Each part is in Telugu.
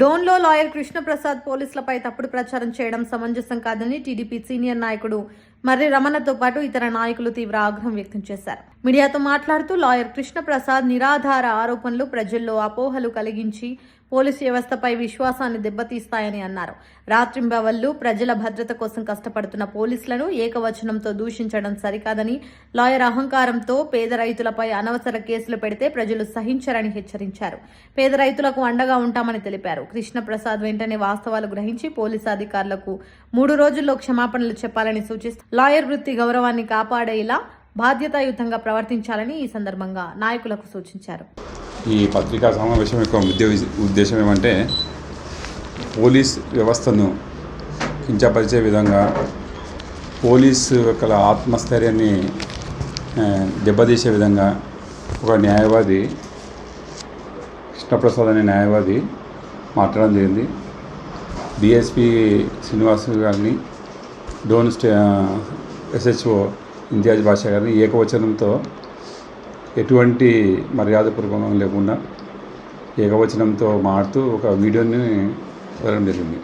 డోన్లో లాయర్ కృష్ణప్రసాద్ పోలీసులపై తప్పుడు ప్రచారం చేయడం సమంజసం కాదని టీడీపీ సీనియర్ నాయకుడు మర్రి రమణతో పాటు ఇతర నాయకులు తీవ్ర ఆగ్రహం వ్యక్తం చేశారు. మీడియాతో మాట్లాడుతూ లాయర్ కృష్ణప్రసాద్ నిరాధార ఆరోపణలు ప్రజల్లో అపోహలు కలిగించి పోలీసు వ్యవస్థపై విశ్వాసాన్ని దెబ్బతీస్తాయని అన్నారు. రాత్రింబవళ్లు ప్రజల భద్రత కోసం కష్టపడుతున్న పోలీసులను ఏకవచనంతో దూషించడం సరికాదని, లాయర్ అహంకారంతో పేద రైతులపై అనవసర కేసులు పెడితే ప్రజలు సహించరని హెచ్చరించారు. పేద రైతులకు అండగా ఉంటామని తెలిపారు. కృష్ణప్రసాద్ వెంటనే వాస్తవాలు గ్రహించి పోలీసు అధికారులకు 3 రోజుల్లో క్షమాపణలు చెప్పాలని సూచిస్తూ లాయర్ వృత్తి గౌరవాన్ని కాపాడేలా బాధ్యతాయుతంగా ప్రవర్తించాలని ఈ సందర్భంగా నాయకులకు సూచించారు. ఈ పత్రికా సమావేశం యొక్క ఉద్దేశం ఏమంటే పోలీస్ వ్యవస్థను కించపరిచే విధంగా పోలీసు యొక్క ఆత్మస్థైర్యాన్ని దెబ్బతీసే విధంగా ఒక న్యాయవాది కృష్ణప్రసాద్ అనే న్యాయవాది మాట్లాడడం జరిగింది. డిఎస్పి శ్రీనివాస్ గారిని, డోన్ ఎస్హెచ్ఓ ఇంతియాజ్ బాషా గారిని ఏకవచనంతో ఎటువంటి మర్యాదపూర్వకం లేకుండా ఏకవచనంతో మారుతూ ఒక వీడియోని వదలడం జరిగింది.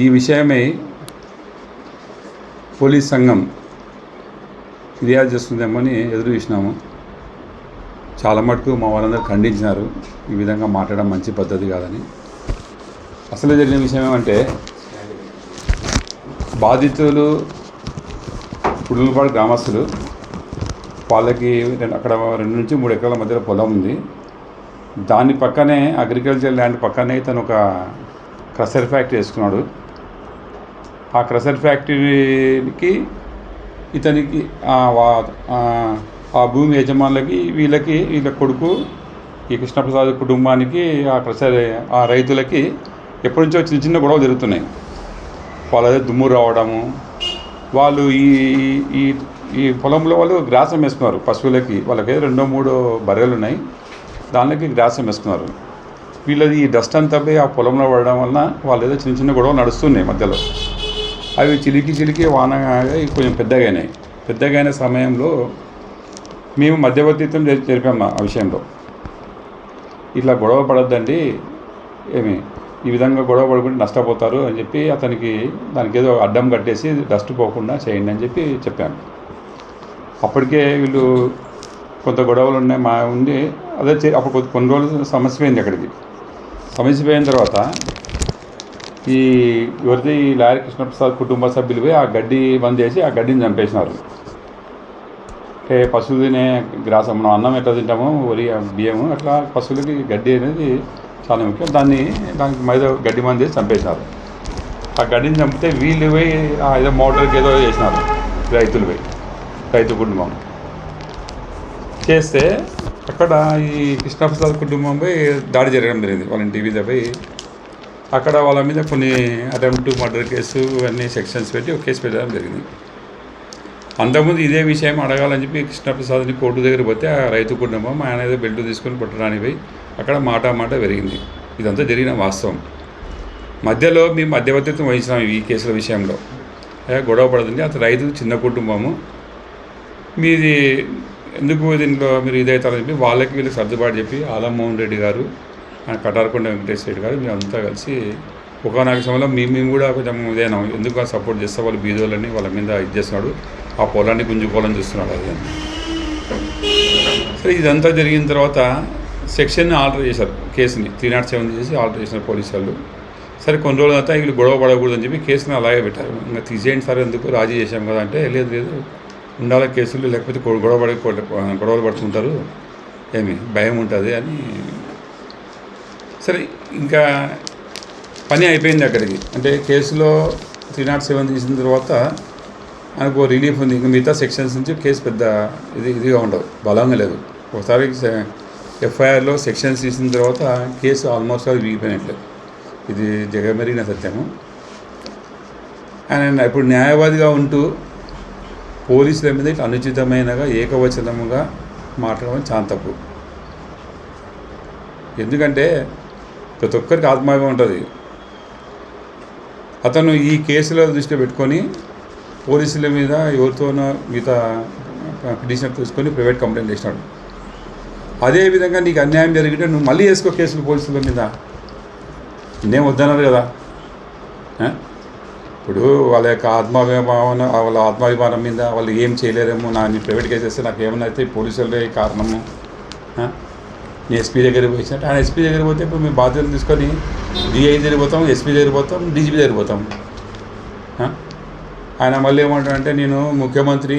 ఈ విషయమై పోలీస్ సంఘం ఫిర్యాదు చేస్తుందేమో అని ఎదురు చూసినాము. చాలా మటుకు మా వాళ్ళందరూ ఖండించినారు. ఈ విధంగా మాట్లాడడం మంచి పద్ధతి కాదని. అసలు జరిగిన విషయం ఏమంటే, బాధితులు పుడులపాడు గ్రామస్తులు, వాళ్ళకి అక్కడ 2 నుంచి 3 ఎకరాల మధ్యలో పొలం ఉంది. దాని పక్కనే అగ్రికల్చర్ ల్యాండ్ పక్కనే తను ఒక క్రషర్ ఫ్యాక్టరీ వేసుకున్నాడు. ఆ క్రషర్ ఫ్యాక్టరీకి ఇతనికి ఆ భూమి యజమానులకి వీళ్ళ కొడుకు ఈ కృష్ణప్రసాద్ కుటుంబానికి ఆ రైతులకి ఎప్పటి నుంచో చిన్న గొడవలు జరుగుతున్నాయి. వాళ్ళదే దుమ్ము రావడము, వాళ్ళు ఈ పొలంలో వాళ్ళు గ్రాసం వేసుకున్నారు. పశువులకి వాళ్ళకి 2-3 బర్రెలు ఉన్నాయి, దానికి గ్రాసం వేసుకున్నారు. వీళ్ళది ఈ డస్ట్ అంతా పోయి ఆ పొలంలో పడడం వలన వాళ్ళు ఏదో చిన్న గొడవలు నడుస్తున్నాయి మధ్యలో. అవి చిలికి వానగా కొంచెం పెద్దగైన సమయంలో మేము మధ్యవర్తిత్వం జరిపాము ఆ విషయంలో. ఇట్లా గొడవ పడొద్దండి, ఈ విధంగా గొడవ పడుకుంటే నష్టపోతారు అని చెప్పి దానికి ఏదో అడ్డం కట్టేసి డస్ట్ పోకుండా చేయండి అని చెప్పాను. అప్పటికే వీళ్ళు కొంత గొడవలు ఉండి అప్పుడు కొన్ని రోజులు సమస్య పోయింది. సమస్య పోయిన తర్వాత ఎవరిది లాయర్ కృష్ణప్రసాద్ కుటుంబ సభ్యులు పోయి ఆ గడ్డి బంద్ చేసి ఆ గడ్డిని చంపేసినారు. పశువులు తినే గ్రాసం, మనం అన్నం ఎట్లా తింటామో వరి బియ్యము, అట్లా పశువులకి గడ్డి అనేది చాలా ముఖ్యం. దానికి మీద గడ్డి మంది చేసి చంపేసినారు. ఆ గడ్డిని చంపితే వీళ్ళు పోయి ఏదో మోటార్కి ఏదో చేసినారు. రైతు కుటుంబం చేస్తే అక్కడ ఈ కృష్ణప్రసాద్ కుటుంబం పోయి దాడి జరగడం జరిగింది. వాళ్ళ ఇంటి మీద పోయి అక్కడ వాళ్ళ మీద కొన్ని అటెంప్ట్ మర్డర్ కేసు అన్నీ సెక్షన్స్ పెట్టి ఒక కేసు పెట్టడం జరిగింది. అంతకుముందు ఇదే విషయం అడగాలని చెప్పి కృష్ణప్రసాద్ని కోర్టు దగ్గర పోతే ఆ రైతు కుటుంబం ఆయన ఏదో బెల్ట్ తీసుకొని పుట్టడానికి పోయి అక్కడ మాట పెరిగింది. ఇదంతా జరిగిన వాస్తవం. మధ్యలో మేము మధ్యవర్తిత్వం వహించినాం ఈ కేసుల విషయంలో. గొడవ పడుతుంది, అతను రైతు చిన్న కుటుంబము, మీది ఎందుకు దీంట్లో మీరు ఇదవుతారని చెప్పి వీళ్ళకి సర్దుబాటు చెప్పి ఆలమ్మోహన్ రెడ్డి గారు, కటారకొండ వెంకటేశ్వర రెడ్డి గారు మేమంతా కలిసి ఒకనొక సమయంలో మేము కూడా కొంచెం ఇదేనా ఎందుకు సపోర్ట్ చేస్తే వాళ్ళు బీదోళ్ళని వాళ్ళ మీద చేస్తున్నాడు, ఆ పొలాన్ని గుంజుకోవాలని చూస్తున్నాడు. అది సరే ఇదంతా జరిగిన తర్వాత సెక్షన్ని ఆల్టర్ చేశారు, కేసుని 307 చేసి ఆల్టర్ చేసిన పోలీసు వాళ్ళు. సరే కొన్ని రోజుల తర్వాత వీళ్ళు గొడవ పడకూడదని చెప్పి కేసుని అలాగే పెట్టారు. ఇంకా తీసేయండి సార్, ఎందుకు రాజీ చేశాం కదా అంటే, లేదు ఉండాలి కేసులు, లేకపోతే గొడవలు పడుతుంటారు, భయం ఉంటుంది అని. సరే ఇంకా పని అయిపోయింది అక్కడికి. అంటే కేసులో 307 తీసిన తర్వాత మనకు రిలీఫ్ ఉంది. ఇంకా మిగతా సెక్షన్స్ నుంచి కేసు పెద్ద ఇదిగా ఉండవు, బలంగా లేదు. ఒకసారి ఎఫ్ఐఆర్లో సెక్షన్స్ తీసిన తర్వాత కేసు ఆల్మోస్ట్ అది వీగిపోయినట్లేదు. ఇది జగమెరిగిన సత్యము. ఆయన ఇప్పుడు న్యాయవాదిగా ఉంటూ పోలీసుల మీద ఇట్లా అనుచితమైనగా ఏకవచనముగా మాట్లాడడం చాలా తప్పు. ఎందుకంటే ప్రతి ఒక్కరికి ఆత్మాభిమానం ఉంటుంది. అతను ఈ కేసులో దృష్టిలో పెట్టుకొని పోలీసుల మీద ఎవరితోనో మిగతా పిటిషనర్ తీసుకొని ప్రైవేట్ కంప్లైంట్ చేసినాడు. అదేవిధంగా నీకు అన్యాయం జరిగితే నువ్వు మళ్ళీ వేసుకో కేసులు పోలీసుల మీద. నేనేం వద్దన్నారు కదా. ఇప్పుడు వాళ్ళ యొక్క ఆత్మాభిమానం మీద వాళ్ళు ఏం చేయలేరేమో, నేను ప్రైవేట్ కేసు చేస్తే నాకు ఏమన్నా అయితే పోలీసులే కారణము. నేను ఎస్పీ దగ్గరికి పోయినట్టు ఆయన ఎస్పీ దగ్గరికి పోతే ఇప్పుడు మేము బాధ్యతలు తీసుకొని డిఐ దగ్గరికి పోతాం, ఎస్పీ దగ్గరికి పోతాం, డీజీపీ దగ్గరికి పోతాం. ఆయన మళ్ళీ ఏమంటాడంటే నేను ముఖ్యమంత్రి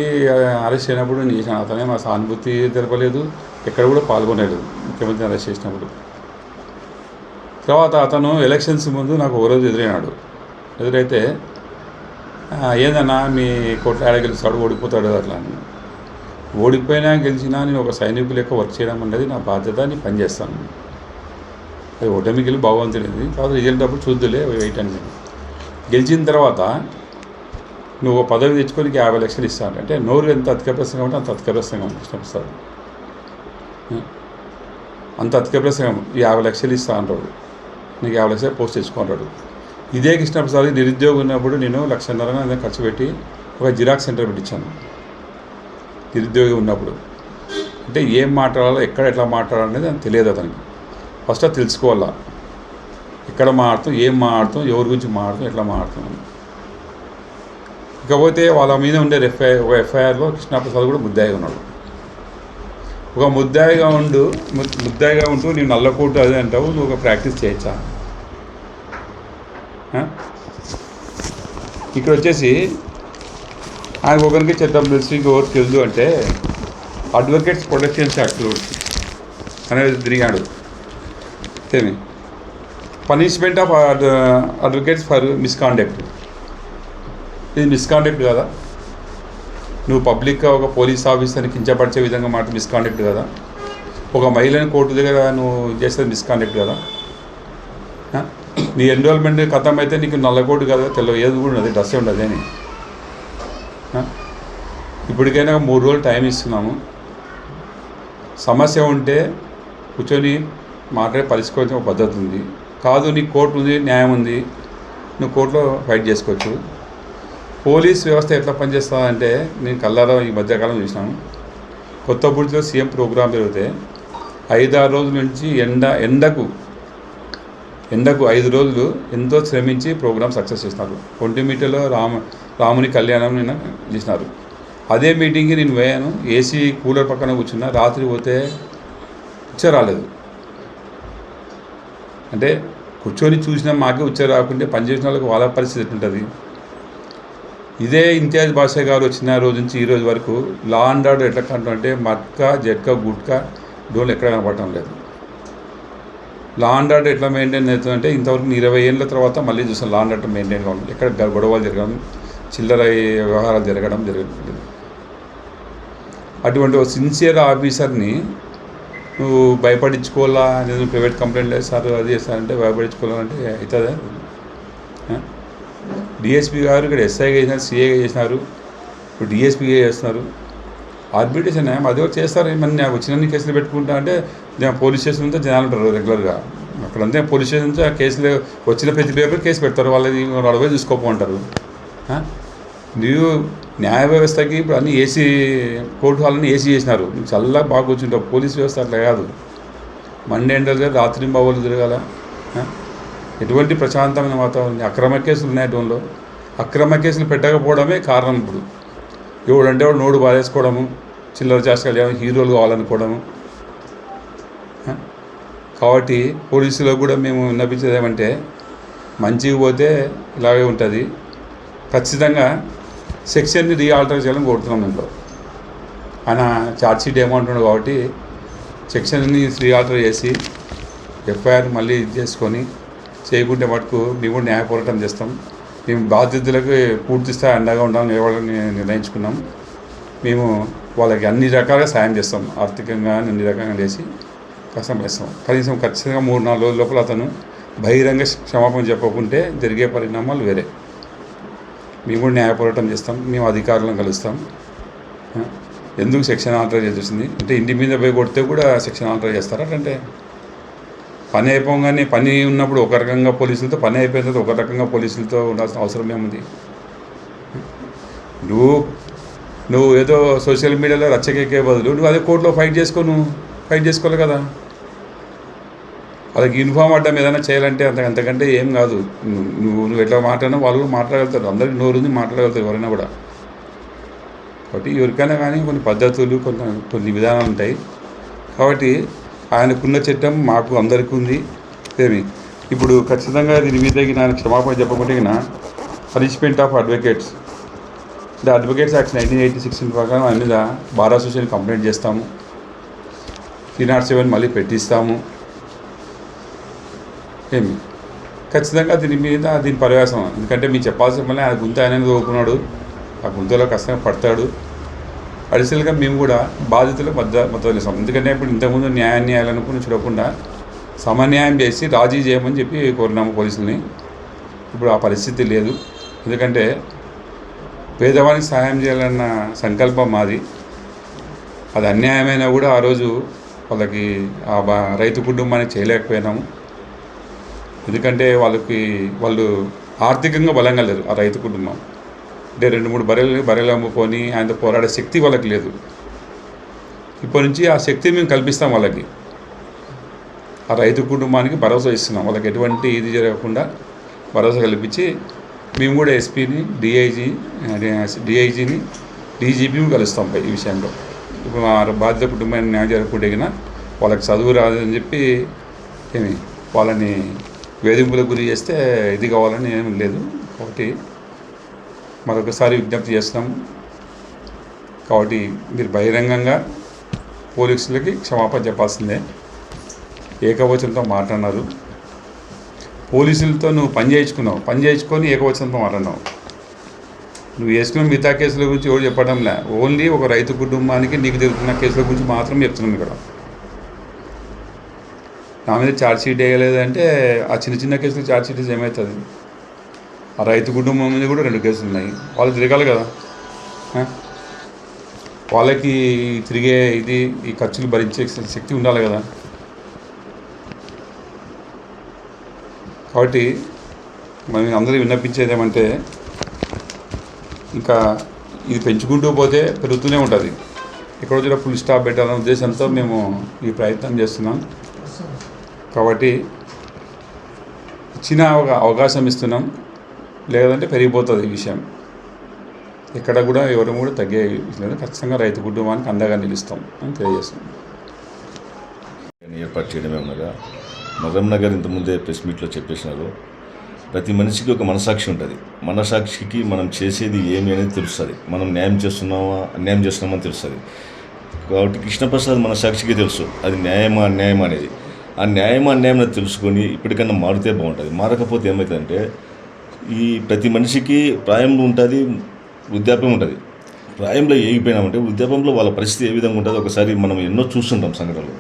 అరెస్ట్ అయినప్పుడు నేను చేశాను, అతనే మా సానుభూతి తెలపలేదు, ఎక్కడ కూడా పాల్గొనలేదు ముఖ్యమంత్రి అరెస్ట్ చేసినప్పుడు. తర్వాత అతను ఎలక్షన్స్ ముందు నాకు ఒకరోజు ఎదురైతే ఏందన్నా మీ కోట్ల ఆడ గెలుస్తాడు, ఓడిపోతాడు అట్లా అని. ఓడిపోయినా గెలిచినా నేను ఒక సైనికులు లెక్క వర్క్ చేయడం అనేది నా బాధ్యత, నేను పనిచేస్తాను. అది ఓటమికి వెళ్ళి భగవంతుడిది తర్వాత రిజల్ట్ అప్పుడు చూద్దులే వెయిట్ అని. గెలిచిన తర్వాత నువ్వు పదవి తెచ్చుకొని 50 లక్షలు ఇస్తాను అంటే నోరు ఎంత అతిక ప్రసంగం అంటే అంత అతిక ప్రసంగం కృష్ణప్రసాద్, అంత అతిక ప్రసంగం. 50 లక్షలు ఇస్తా అంటాడు, నీకు 50 లక్షలు పోస్ట్ తెచ్చుకుంటాడు. ఇదే కృష్ణప్రసాద్ నిరుద్యోగం ఉన్నప్పుడు నేను 1,50,000 ఖర్చు పెట్టి ఒక జిరాక్స్ సెంటర్ పెట్టించాను నిరుద్యోగి ఉన్నప్పుడు. అంటే ఏం మాట్లాడాలో ఎక్కడ ఎట్లా మాట్లాడాలనేది అని తెలియదు అతనికి. ఫస్ట్ అది తెలుసుకోవాలా, ఎక్కడ మాట్లాడుతాం, ఏం మాట్లాడుతాం, ఎవరి గురించి మాట్లాడుతాం, ఎట్లా మాట్లాడుతున్నాం. ఇకపోతే వాళ్ళ మీద ఉండే ఎఫ్ఐఆర్లో కృష్ణప్రసాద్ కూడా ముద్దాయిగా ఉన్నాడు. ఒక ముద్దాయిగా ఉంటూ నేను నల్లకోటు అదే అంటావు, నువ్వు ఒక ప్రాక్టీస్ చేయొచ్చా? ఇక్కడ వచ్చేసి ఆయన ఒకరికి చట్టం తెలిసి ఇంకొకరికి తెలుసు అంటే అడ్వకేట్స్ ప్రొటెక్షన్స్ యాక్ట్ అనేది తిరిగాడు. ఏమి punishment of advocates for misconduct, ఇది మిస్కాండక్ట్ కదా? నువ్వు పబ్లిక్గా ఒక పోలీస్ ఆఫీసర్ని కించపరిచే విధంగా మాట మిస్కాండక్ట్ కదా? ఒక మహిళని కోర్టు దగ్గర నువ్వు చేసేది మిస్కాండక్ట్ కదా? నీ ఎన్రోల్మెంట్ ఖతం అయితే నీకు నల్లకోటు కదా, ఏది కూడా ఉన్నది, డ్రెస్ ఉండదు అని. ఇప్పటికైనా 3 రోజులు టైం ఇస్తున్నాము. సమస్య ఉంటే కూర్చొని మాట్లాడే పరిష్కరించే ఒక పద్ధతి ఉంది. కాదు నీకు కోర్టు ఉంది, న్యాయం ఉంది, నువ్వు కోర్టులో ఫైట్ చేసుకోవచ్చు. పోలీస్ వ్యవస్థ ఎట్లా పనిచేస్తుందంటే నేను కల్లారా ఈ మధ్యకాలం చూసినాను. కొత్తపూడిలో సీఎం ప్రోగ్రాం జరిగితే 5-6 రోజుల నుంచి ఎండకు 5 రోజులు ఎంతో శ్రమించి ప్రోగ్రాం సక్సెస్ చేసినారు. ఒంటిమిట్టలో రాముని కళ్యాణం నిన్న చేసినారు. అదే మీటింగ్కి నేను పోయాను, ఏసీ కూలర్ పక్కన కూర్చున్నా. రాత్రి పోతే రాలేదు. అంటే కూర్చొని చూసినా మాకే రాకుంటే పనిచేసిన వాళ్ళకి వాళ్ళ పరిస్థితి ఎట్లుంటుంది? ఇదే ఇంతియాజ్ బాషా గారు వచ్చిన రోజు నుంచి ఈ రోజు వరకు లా అండ్ ఆర్డర్ ఎట్లా కంటే మట్కా జట్కా గుట్కా డోన్లు ఎక్కడ కనపడటం లేదు. లా అండ్ ఆర్డర్ ఎట్లా మెయింటైన్ అవుతుందంటే ఇంతవరకు 20 ఏళ్ళ తర్వాత మళ్ళీ చూసాం లా అండ్ ఆర్డర్ మెయింటైన్ కావాలి. ఎక్కడ గొడవలు జరగడం, చిల్లర వ్యవహారాలు జరగలేదు. అటువంటి ఒక సిన్సియర్ ఆఫీసర్ని నువ్వు భయపడించుకోవాలా, నేను ప్రైవేట్ కంప్లైంట్ చేస్తారు అది చేస్తారంటే భయపడించుకోవాలంటే అవుతుందా? డిఎస్పీ గారు ఇక్కడ ఎస్ఐగా చేసినారు, సిఐగా చేసినారు, ఇప్పుడు డిఎస్పీగా చేస్తున్నారు. ఆర్బిట్రేషన్ అది కూడా చేస్తారు. ఏమన్నా వచ్చిన కేసులు పెట్టుకుంటా అంటే పోలీస్ స్టేషన్ ఉంటే జనాలు ఉంటారు రెగ్యులర్గా. అక్కడంతే పోలీస్ స్టేషన్ నుంచి ఆ కేసులు వచ్చిన ప్రతి పేపర్ కేసు పెడతారు, వాళ్ళది అడవే చూసుకోపోంటారు. నువ్వు న్యాయ వ్యవస్థకి ఇప్పుడు అన్నీ ఏసీ కోర్టు హాల్ని ఏసీ చేసినారు, నువ్వు చల్లగా బాగా కూర్చుంటావు. పోలీస్ వ్యవస్థ అట్లా కాదు, మండే ఎండలు రాత్రి బావులు తిరగాల. ఎటువంటి ప్రశాంతమైన వాతావరణం. అక్రమ కేసులు ఉన్నాయి టోన్లో. అక్రమ కేసులు పెట్టకపోవడమే కారణం. ఇప్పుడు ఎవడంటే వాడు నోడు బాధేసుకోవడము, చిల్లర చేష్టలు హీరోలు కావాలనుకోవడము. కాబట్టి పోలీసులకు కూడా మేము విన్నపించేది ఏమంటే మంచిగా పోతే ఇలాగే ఉంటుంది. ఖచ్చితంగా సెక్షన్ని రీఆల్టర్ చేయాలని కోరుతున్నాం. ఇంట్లో ఆయన ఛార్జ్షీట్ ఏమంటున్నాడు కాబట్టి సెక్షన్ని రీఆల్టర్ చేసి ఎఫ్ఐఆర్ మళ్ళీ చేసుకొని చేయకుంటే మటుకు మేము కూడా న్యాయ పోరాటం చేస్తాం. మేము బాధ్యతలకు పూర్తి స్థాయి అండగా ఉండాలని నిర్ణయించుకున్నాం. మేము వాళ్ళకి అన్ని రకాలుగా సాయం చేస్తాం, ఆర్థికంగా అన్ని రకంగా చేసి కష్టం చేస్తాం. కనీసం ఖచ్చితంగా 3-4 రోజుల లోపల అతను బహిరంగ క్షమాపణ చెప్పకుంటే జరిగే పరిణామాలు వేరే. మేము కూడా న్యాయ పోరాటం చేస్తాం, మేము అధికారులను కలుస్తాం. ఎందుకు సెక్షన్ ఆల్టర్ చేసింది అంటే ఇంటి మీద పోయి కొడితే కూడా సెక్షన్ ఆల్టర్ చేస్తారా? అంటే పని అయిపోగానే పని ఉన్నప్పుడు ఒక రకంగా పోలీసులతో, పని అయిపోయిన తర్వాత ఒక రకంగా పోలీసులతో ఉండాల్సిన అవసరం ఏముంది? నువ్వు ఏదో సోషల్ మీడియాలో రచ్చకెక్కే బదులు నువ్వు అదే కోర్టులో ఫైట్ చేసుకోవాలి కదా. వాళ్ళకి యూనిఫామ్ అడ్డం ఏదైనా చేయాలంటే అంతకంటే ఏం కాదు. నువ్వు ఎట్లా మాట్లాడినా వాళ్ళు కూడా మాట్లాడగలుగుతారు. అందరికీ నోరుంది, మాట్లాడగలుగుతారు ఎవరైనా కూడా. కాబట్టి ఎవరికైనా కానీ కొన్ని పద్ధతులు, కొన్ని విధానాలు ఉంటాయి. కాబట్టి ఆయనకున్న చట్టం మాకు అందరికీ ఉంది. ఏమి ఇప్పుడు ఖచ్చితంగా దీని మీద ఆయన క్షమాపణ చెప్పకుంటే punishment of advocates the advocates act 1986 ప్రకారం ఆయన మీద బార్ అసోసియేషన్ కంప్లైంట్ చేస్తాము. 307 మళ్ళీ పెట్టిస్తాము. ఏమి ఖచ్చితంగా దీని పర్యాసం. ఎందుకంటే మీరు చెప్పాల్సిన మళ్ళీ ఆయన గుంత ఆయన దోకున్నాడు. ఆ గుంతలో కష్టంగా పడతాడు. అడిషనల్గా మేము కూడా బాధితులకు మద్దతు ఇస్తాం. ఎందుకంటే ఇప్పుడు ఇంతకుముందు న్యాయాలనుకుని చూడకుండా సమన్యాయం చేసి రాజీ చేయమని చెప్పి కోరినాము పోలీసుల్ని. ఇప్పుడు ఆ పరిస్థితి లేదు. ఎందుకంటే పేదవానికి సహాయం చేయాలన్న సంకల్పం మాది. అది అన్యాయమైనా కూడా ఆ రోజు వాళ్ళకి రైతు కుటుంబానికి చేయలేకపోయినాము. ఎందుకంటే వాళ్ళు ఆర్థికంగా బలంగా లేరు. ఆ రైతు కుటుంబం అంటే 2-3 బర్రెలు అమ్ముకొని ఆయనతో పోరాడే శక్తి వాళ్ళకి లేదు. ఇప్పటి నుంచి ఆ శక్తిని మేము కల్పిస్తాం వాళ్ళకి. ఆ రైతు కుటుంబానికి భరోసా ఇస్తున్నాం. వాళ్ళకి ఎటువంటి ఇది జరగకుండా భరోసా కల్పించి మేము కూడా ఎస్పీని, డిఐజీని, డీజీపీని కలుస్తాం ఈ విషయంలో. ఇప్పుడు మా బాధిత కుటుంబాన్ని న్యాయం జరగకుంటే వాళ్ళకి చదువు రాదని చెప్పి వాళ్ళని వేధింపులకు గురి చేస్తే ఇది కావాలని ఏం లేదు. కాబట్టి మరొకసారి విజ్ఞప్తి చేస్తున్నాం. కాబట్టి మీరు బహిరంగంగా పోలీసులకి క్షమాపణ చెప్పాల్సిందే. ఏకవచనంతో మాట్లాడినారు. పోలీసులతో నువ్వు పని చేయించుకొని ఏకవచనంతో మాట్లాడినావు. నువ్వు వేసుకున్న మిగతా కేసుల గురించి ఎవరు చెప్పడంలే. ఓన్లీ ఒక రైతు కుటుంబానికి నీకు జరుగుతున్న కేసుల గురించి మాత్రం చెప్తున్నాం ఇక్కడ. నా మీద ఛార్జ్షీట్ వేయలేదంటే ఆ చిన్న కేసులు ఛార్జ్షీట్ ఏమవుతుంది? ఆ రైతు కుటుంబం మీద కూడా 2 కేసులు ఉన్నాయి. వాళ్ళు తిరగాలి కదా. వాళ్ళకి తిరిగే ఈ ఖర్చులు భరించే శక్తి ఉండాలి కదా. కాబట్టి మనం అందరూ విన్నపించేది ఏమంటే ఇంకా ఇది పెంచుకుంటూ పోతే పెరుగుతూనే ఉంటుంది. ఎక్కడో చోట ఫుల్ స్టాప్ పెట్టాలనే ఉద్దేశంతో మేము ఈ ప్రయత్నం చేస్తున్నాం. కాబట్టి ఇచ్చిన ఒక అవకాశం ఇస్తున్నాం. లేదంటే పెరిగిపోతుంది ఈ విషయం. ఎక్కడ కూడా ఎవరు కూడా తగ్గే లేదు. ఖచ్చితంగా రైతు కుటుంబానికి అండగా నిలుస్తాం అని తెలియజేస్తున్నాం. ఏర్పాటు చేయడమే ఉన్నదా. మదన్ నగర్ ఇంతకుముందే ప్రెస్ మీట్లో చెప్పేసినారు. ప్రతి మనిషికి ఒక మనసాక్షి ఉంటుంది. మనసాక్షికి మనం చేసేది ఏమి అనేది తెలుస్తుంది. మనం న్యాయం చేస్తున్నామా అన్యాయం చేస్తున్నామని తెలుస్తుంది. కాబట్టి కృష్ణప్రసాద్ మనసాక్షికి తెలుసు అది న్యాయమా అన్యాయమా అనేది. ఆ న్యాయమా అన్యాయం అనేది తెలుసుకొని ఇప్పటికన్నా మారితే బాగుంటుంది. మారకపోతే ఏమవుతుందంటే ఈ ప్రతి మనిషికి ప్రాయంలో ఉంటుంది, వృద్ధాప్యం ఉంటుంది. ప్రాయంలో ఏగిపోయినామంటే వృద్ధాప్యంలో వాళ్ళ పరిస్థితి ఏ విధంగా ఉంటుంది ఒకసారి మనం ఎన్నో చూస్తుంటాం సంఘటనలు.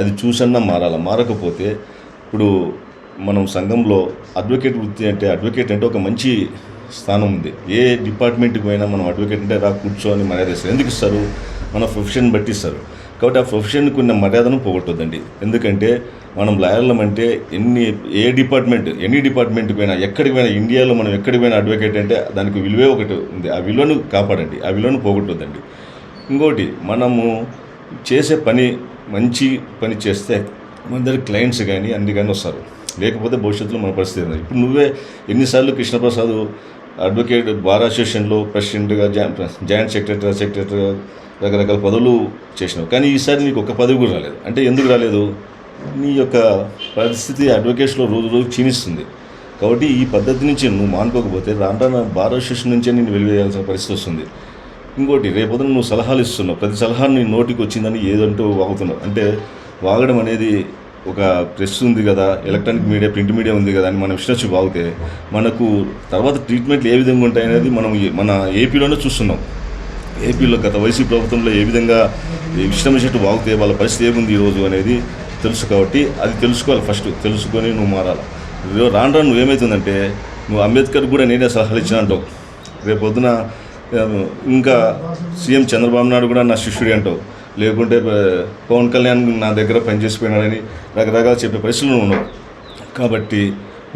అది చూసన్నా మారకపోతే ఇప్పుడు మనం సంఘంలో అడ్వకేట్ వృత్తి అంటే అడ్వకేట్ అంటే ఒక మంచి స్థానం ఉంది. ఏ డిపార్ట్మెంట్కి పోయినా మనం అడ్వకేట్ అంటే రా కూర్చో అని మర్యాద ఇస్తారు. ఎందుకు ఇస్తారు? మన ప్రొఫెషన్ బట్టి ఇస్తారు. కాబట్టి ఆ ప్రొఫెషన్కి ఉన్న మర్యాదను పోగొట్టొద్దండి. ఎందుకంటే మనం లాయర్లం అంటే ఎనీ డిపార్ట్మెంట్కి పోయినా ఎక్కడికి పోయినా ఇండియాలో మనం ఎక్కడికి పోయినా అడ్వకేట్ అంటే దానికి విలువే ఒకటి ఉంది. ఆ విలువను కాపాడండి, ఆ విలువను పోగొట్టొద్దండి. ఇంకోటి మనము చేసే పని మంచి పని చేస్తే మన దగ్గర క్లయింట్స్ కానీ అన్ని కానీ వస్తారు. లేకపోతే భవిష్యత్తులో మన పరిస్థితి ఉంది. ఇప్పుడు నువ్వే ఎన్నిసార్లు కృష్ణప్రసాద్ అడ్వకేట్ బార్ అసోసియేషన్లో ప్రెసిడెంట్గా, జాయింట్ సెక్రటరీగా రకరకాల పదవులు చేసినావు. కానీ ఈసారి నీకు ఒక పదవి కూడా రాలేదు. అంటే ఎందుకు రాలేదు? నీ యొక్క పరిస్థితి అడ్వకేట్స్లో రోజు క్షీణిస్తుంది. కాబట్టి ఈ పద్ధతి నుంచి నువ్వు మానుకోకపోతే రాను బార్ అసోసియేషన్ నుంచే నేను వెలివేయాల్సిన పరిస్థితి వస్తుంది. ఇంకోటి రేపొద్దున నువ్వు సలహాలు ఇస్తున్నావు. ప్రతి సలహా నీ నోటికి వచ్చిందని ఏదంటూ వాగుతున్నావు. అంటే వాగడం అనేది ఒక ప్రెస్ ఉంది కదా, ఎలక్ట్రానిక్ మీడియా, ప్రింట్ మీడియా ఉంది కదా అని మనం ఇష్టం వచ్చి వాగితే మనకు తర్వాత ట్రీట్మెంట్లు ఏ విధంగా ఉంటాయనేది మనం మన ఏపీలోనే చూస్తున్నాం. ఏపీలో గత వైసీపీ ప్రభుత్వంలో ఏ విధంగా ఇష్టం వచ్చినట్టు వాగితే వాళ్ళ పరిస్థితి ఏముంది ఈరోజు అనేది తెలుసు. కాబట్టి అది తెలుసుకోవాలి. ఫస్ట్ తెలుసుకొని నువ్వు మారాలి. రాను నువ్వేమవుతుందంటే నువ్వు అంబేద్కర్ కూడా నేనే సలహాలు ఇచ్చిన అంటావు. రేపొద్దున ఇంకా సీఎం చంద్రబాబు నాయుడు కూడా నా శిష్యుడి అంటావు. లేకుంటే పవన్ కళ్యాణ్ నా దగ్గర పనిచేసిపోయినాడని రకరకాల చెప్పే పరిస్థితులు ఉన్నావు. కాబట్టి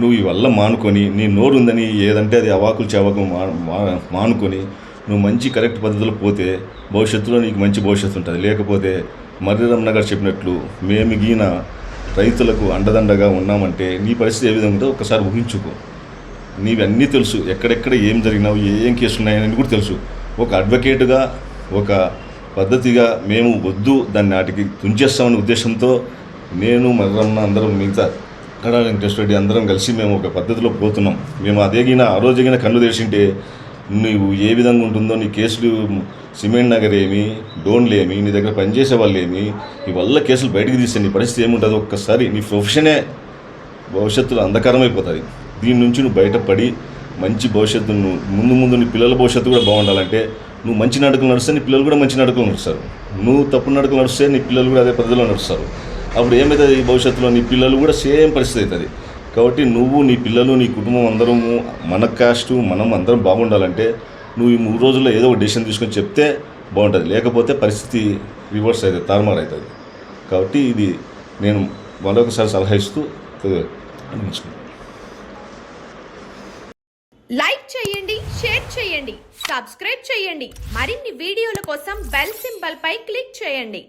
నువ్వు ఇవల్ల మానుకొని నీ నోరు ఉందని ఏదంటే అది అవాకులు చెవాకులు మానుకొని నువ్వు మంచి కరెక్ట్ పద్ధతిలో పోతే భవిష్యత్తులో నీకు మంచి భవిష్యత్తు ఉంటుంది. లేకపోతే మర్రి రమణ గారు చెప్పినట్లు మేము గీన రైతులకు అండదండగా ఉన్నామంటే నీ పరిస్థితి ఏ విధంగా ఉంటుందో ఒకసారి ఊహించుకో. నీవన్నీ తెలుసు, ఎక్కడెక్కడ ఏం జరిగినావు, ఏం కేసులు ఉన్నాయని కూడా తెలుసు. ఒక అడ్వకేటుగా, ఒక పద్ధతిగా మేము వద్దు దాన్ని నాటికి తుంచేస్తామనే ఉద్దేశంతో నేను మర్రన్న అందరం మిగతా కడా వెంకటేశ్వర రెడ్డి అందరం కలిసి మేము ఒక పద్ధతిలో పోతున్నాం. మేము అదేగిన ఆ రోజుగిన కన్ను తెరిచింటే నువ్వు ఏ విధంగా ఉంటుందో నీ కేసులు సిమెంట్ నగర్ ఏమి, డోన్లు ఏమి, నీ దగ్గర పనిచేసే వాళ్ళు ఏమి, ఈ వల్ల కేసులు బయటకు తీస్తే నీ పరిస్థితి ఏముంటుందో ఒక్కసారి నీ ప్రొఫెషనే భవిష్యత్తులో అంధకారమైపోతుంది. దీని నుంచి నువ్వు బయటపడి మంచి భవిష్యత్తు, నువ్వు ముందు నీ పిల్లల భవిష్యత్తు కూడా బాగుండాలంటే నువ్వు మంచి నడుకులు నడిస్తే నీ పిల్లలు కూడా మంచి నడుకులు నడుస్తారు. నువ్వు తప్పు నడుకులు నడిస్తే నీ పిల్లలు కూడా అదే పద్ధతిలో నడుస్తారు. అప్పుడు ఏమవుతుంది, ఈ భవిష్యత్తులో నీ పిల్లలు కూడా సేమ్ పరిస్థితి అవుతుంది. కాబట్టి నువ్వు, నీ పిల్లలు, నీ కుటుంబం అందరము, మన కాస్ట్ మనం అందరం బాగుండాలంటే నువ్వు ఈ 3 రోజుల్లో ఏదో ఒక డెసిషన్ తీసుకొని చెప్తే బాగుంటుంది. లేకపోతే పరిస్థితి రివర్స్ అవుతుంది, తారుమారు అవుతుంది. కాబట్టి ఇది నేను మరొకసారి సలహా ఇస్తూ అనిపించుకుంటాను. లైక్ చేయండి, షేర్ చేయండి, సబ్స్క్రైబ్ చేయండి. మరిన్ని వీడియోల కోసం బెల్ సింబల్ పై క్లిక్ చేయండి.